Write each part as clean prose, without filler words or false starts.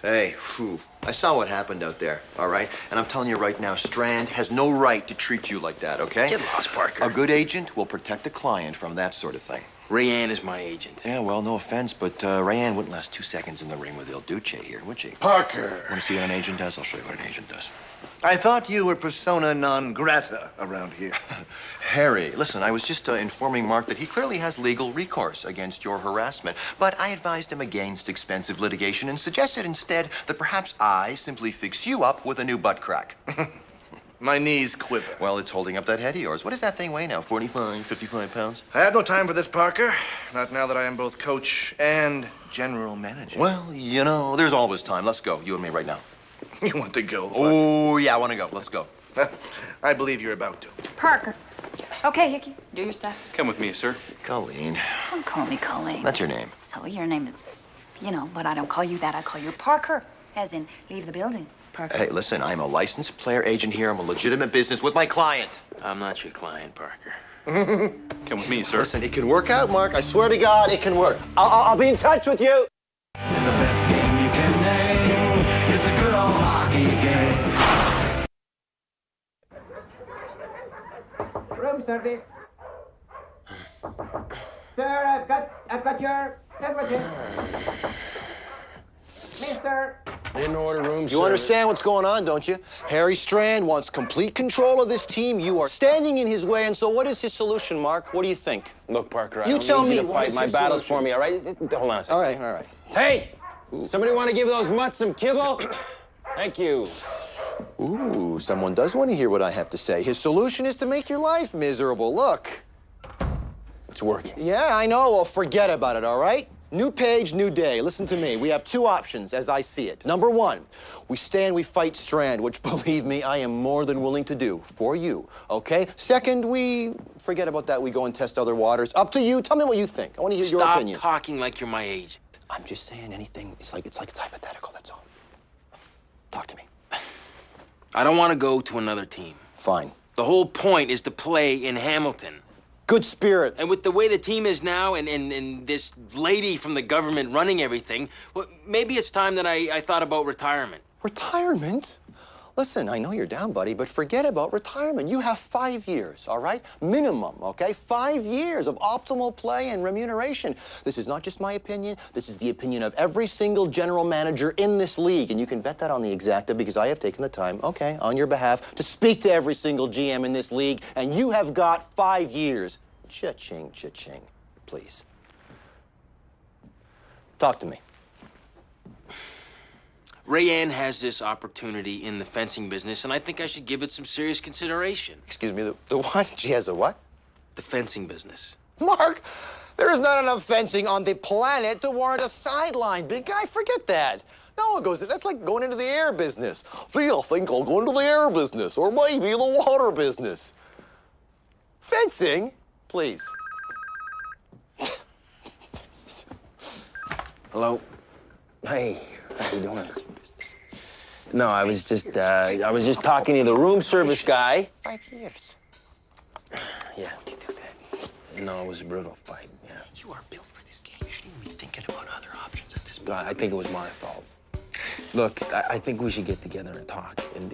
Hey, phew. I saw what happened out there, all right? And I'm telling you right now, Strand has no right to treat you like that, okay? Get lost, Parker. A good agent will protect a client from that sort of thing. Rayanne is my agent. Yeah, well, no offense, but Rayanne wouldn't last 2 seconds in the ring with Il Duce here, would she? Parker. Want to see what an agent does? I'll show you what an agent does. I thought you were persona non grata around here. Harry, listen, I was just informing Mark that he clearly has legal recourse against your harassment, but I advised him against expensive litigation and suggested instead that perhaps I simply fix you up with a new butt crack. My knees quiver. Well, it's holding up that head of yours. What does that thing weigh now? 45, 55 pounds? I have no time for this, Parker. Not now that I am both coach and general manager. Well, you know, there's always time. Let's go, you and me right now. You want to go? Parker? Oh, yeah, I want to go. Let's go. I believe you're about to. Parker. Okay, Hickey, do your stuff. Come with me, sir. Colleen. Don't call me Colleen. That's your name. So your name is, you know, but I don't call you that. I call you Parker, as in leave the building, Parker. Hey, listen, I'm a licensed player agent here. I'm a legitimate business with my client. I'm not your client, Parker. Come with me, sir. Listen, it can work out, Mark. I swear to God, it can work. I'll be in touch with you. And the best game you can name is a good old hockey game. Room service. Sir, I've got your sandwiches. Mister. Didn't order room service. You understand what's going on, don't you? Harry Strand wants complete control of this team. You are standing in his way, and so what is his solution, Mark? What do you think? Look, Parker, I You don't tell need me, you to what fight is my his battles solution? for me, all right? Hold on a second. All right. Hey! Somebody want to give those mutts some kibble? Thank you. Ooh, someone does want to hear what I have to say. His solution is to make your life miserable. Look. It's working. Yeah, I know. Well, forget about it, all right? New page, new day. Listen to me. We have two options as I see it. Number one, we stay and we fight Strand, which, believe me, I am more than willing to do for you, okay? Second, we forget about that. We go and test other waters. Up to you. Tell me what you think. I want to hear your opinion. Stop talking like you're my agent. I'm just saying anything. It's like it's hypothetical, that's all. Talk to me. I don't want to go to another team. Fine. The whole point is to play in Hamilton. Good spirit. And with the way the team is now and this lady from the government running everything, well, maybe it's time that I thought about retirement. Retirement? Listen, I know you're down, buddy, but forget about retirement. You have 5 years, all right? Minimum, okay? 5 years of optimal play and remuneration. This is not just my opinion. This is the opinion of every single general manager in this league, and you can bet that on the exacta because I have taken the time, okay, on your behalf, to speak to every single GM in this league, and you have got 5 years. Cha-ching, cha-ching, please. Talk to me. Rayanne has this opportunity in the fencing business, and I think I should give it some serious consideration. Excuse me, the what? She has a what? The fencing business. Mark, there is not enough fencing on the planet to warrant a sideline. Big guy, forget that. No one goes, that's like going into the air business. See, I think I'll go into the air business, or maybe the water business. Fencing? Please. Hello? Hey, how you doing? No, I was just talking to the room service guy. 5 years. Yeah. You do that. No, it was a brutal fight, yeah. You are built for this game. You shouldn't even be thinking about other options at this point. I think it was my fault. Look, I think we should get together and talk. And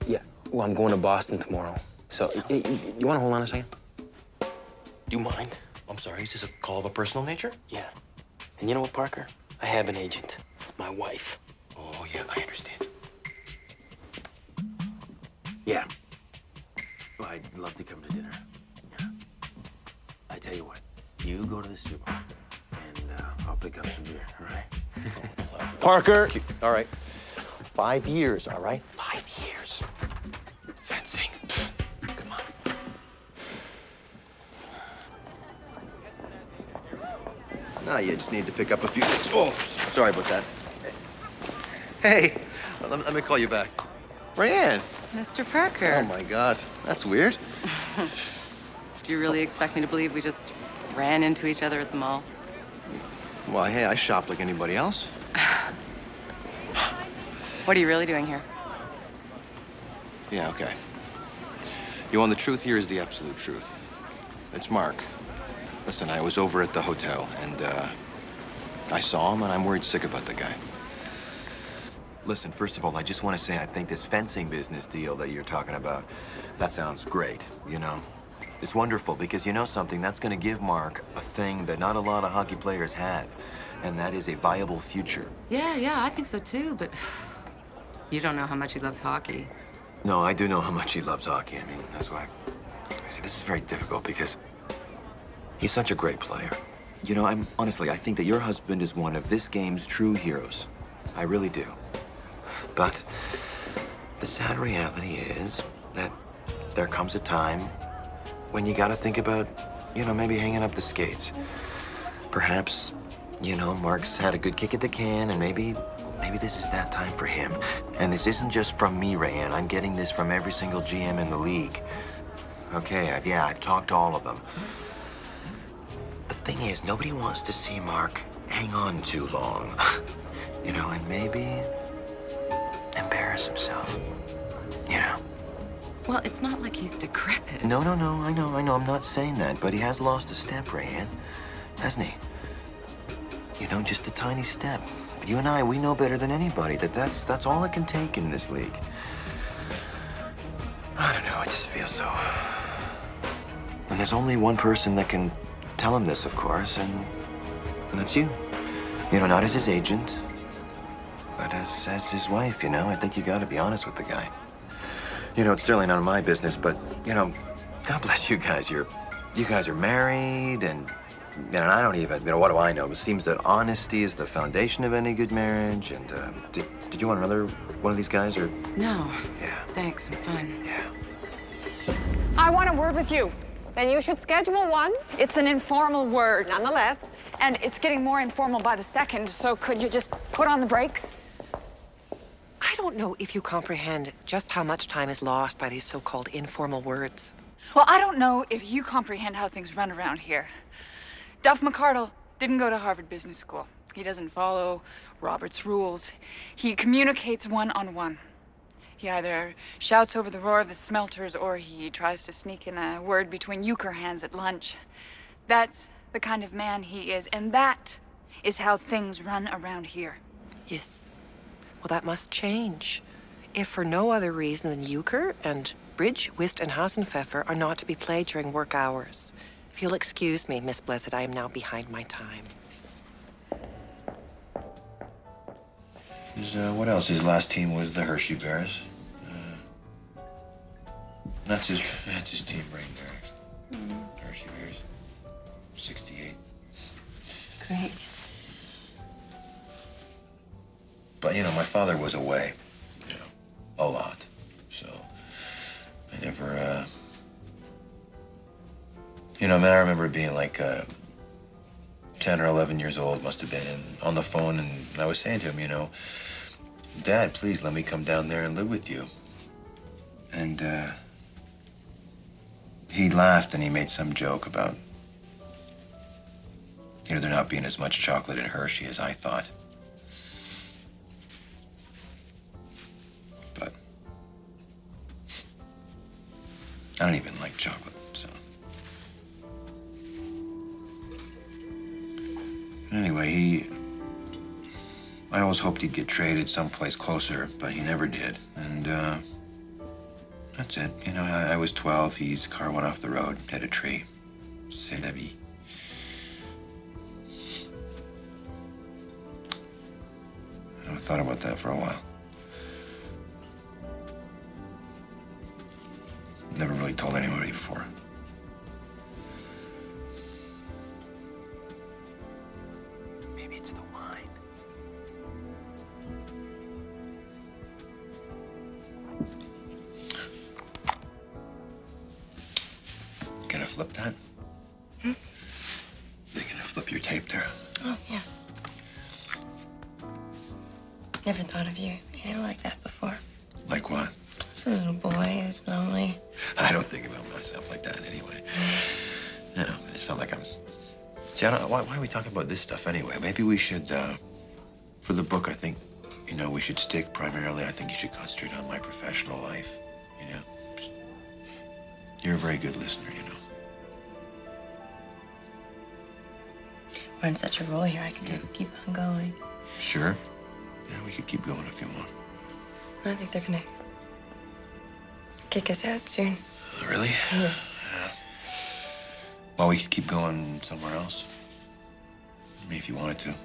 yeah, well, I'm going to Boston tomorrow. So, you want to hold on a second? Do you mind? I'm sorry, is this a call of a personal nature? Yeah. And you know what, Parker? I have an agent. My wife. Oh, yeah, I understand. Yeah. Well, I'd love to come to dinner. Yeah. I tell you what, you go to the super, and I'll pick up some beer, all right? Parker! All right. 5 years, all right? 5 years. Fencing. Come on. No, you just need to pick up a few things. Oh, sorry about that. Hey, let me call you back. Rayanne. Mr. Parker. Oh, my God. That's weird. Do you really expect me to believe we just ran into each other at the mall? Well, hey, I shop like anybody else. What are you really doing here? Yeah, okay. You want the truth? Here is the absolute truth. It's Mark. Listen, I was over at the hotel, and I saw him, and I'm worried sick about the guy. Listen, first of all, I just want to say I think this fencing business deal that you're talking about, that sounds great, you know? It's wonderful because you know something, that's going to give Mark a thing that not a lot of hockey players have, and that is a viable future. Yeah, I think so too, but you don't know how much he loves hockey. No, I do know how much he loves hockey. I mean, that's why. See, this is very difficult because he's such a great player. You know, honestly, I think that your husband is one of this game's true heroes. I really do. But the sad reality is that there comes a time when you gotta think about, you know, maybe hanging up the skates. Perhaps, you know, Mark's had a good kick at the can, and maybe this is that time for him. And this isn't just from me, Rayanne. I'm getting this from every single GM in the league. Okay, I've talked to all of them. The thing is, nobody wants to see Mark hang on too long. You know, and maybe embarrass himself. You know? Well, it's not like he's decrepit. No, I know. I'm not saying that, but he has lost a step, Rayanne. Hasn't he? You know, just a tiny step. You and I, we know better than anybody that that's all it can take in this league. I don't know, I just feel so. And there's only one person that can tell him this, of course, and that's you. You know, not as his agent, but as his wife, you know. I think you gotta be honest with the guy. You know, it's certainly none of my business, but, you know, God bless you guys. You guys are married, and I don't even, you know, what do I know? It seems that honesty is the foundation of any good marriage, and did you want another one of these guys, or? No. Yeah. Thanks, I'm fine. Yeah. I want a word with you. Then you should schedule one. It's an informal word, nonetheless. And it's getting more informal by the second, so could you just put on the brakes? I don't know if you comprehend just how much time is lost by these so-called informal words. Well, I don't know if you comprehend how things run around here. Duff McCardle didn't go to Harvard Business School. He doesn't follow Robert's rules. He communicates one-on-one. He either shouts over the roar of the smelters or he tries to sneak in a word between euchre hands at lunch. That's the kind of man he is, and that is how things run around here. Yes. Well, that must change. If for no other reason than euchre and bridge, whist, and Hasenpfeffer are not to be played during work hours. If you'll excuse me, Miss Blessed, I am now behind my time. What else? His last team was the Hershey Bears. That's his team right there. Hershey Bears. 68. Great. But, you know, my father was away, you know, a lot. So I never, you know, man, I remember being like 10 or 11 years old, must have been, and on the phone, and I was saying to him, you know, Dad, please let me come down there and live with you. And he laughed and he made some joke about, you know, there not being as much chocolate in Hershey as I thought. But I don't even like chocolate, so. Anyway, I always hoped he'd get traded someplace closer, but he never did. And that's it. You know, I was 12, his car went off the road, hit a tree. C'est la vie. I thought about that for a while. Never really told anybody before. Maybe it's the wine. Gonna flip that? Hmm? You're gonna flip your tape there? Oh, yeah. Never thought of you, like that before. Like what? Just a little boy who's lonely. I don't think about myself like that anyway. No, it's not like I'm... See, I don't, why are we talking about this stuff anyway? Maybe we should, for the book, I think, you know, we should stick primarily, I think you should concentrate on my professional life, you know? Just, you're a very good listener, you know? We're in such a roll here, I can just keep on going. Sure. Yeah, We could keep going if you want. I think they're gonna kick us out soon. Really? Yeah. Yeah. Well, we could keep going somewhere else. I mean, if you wanted to.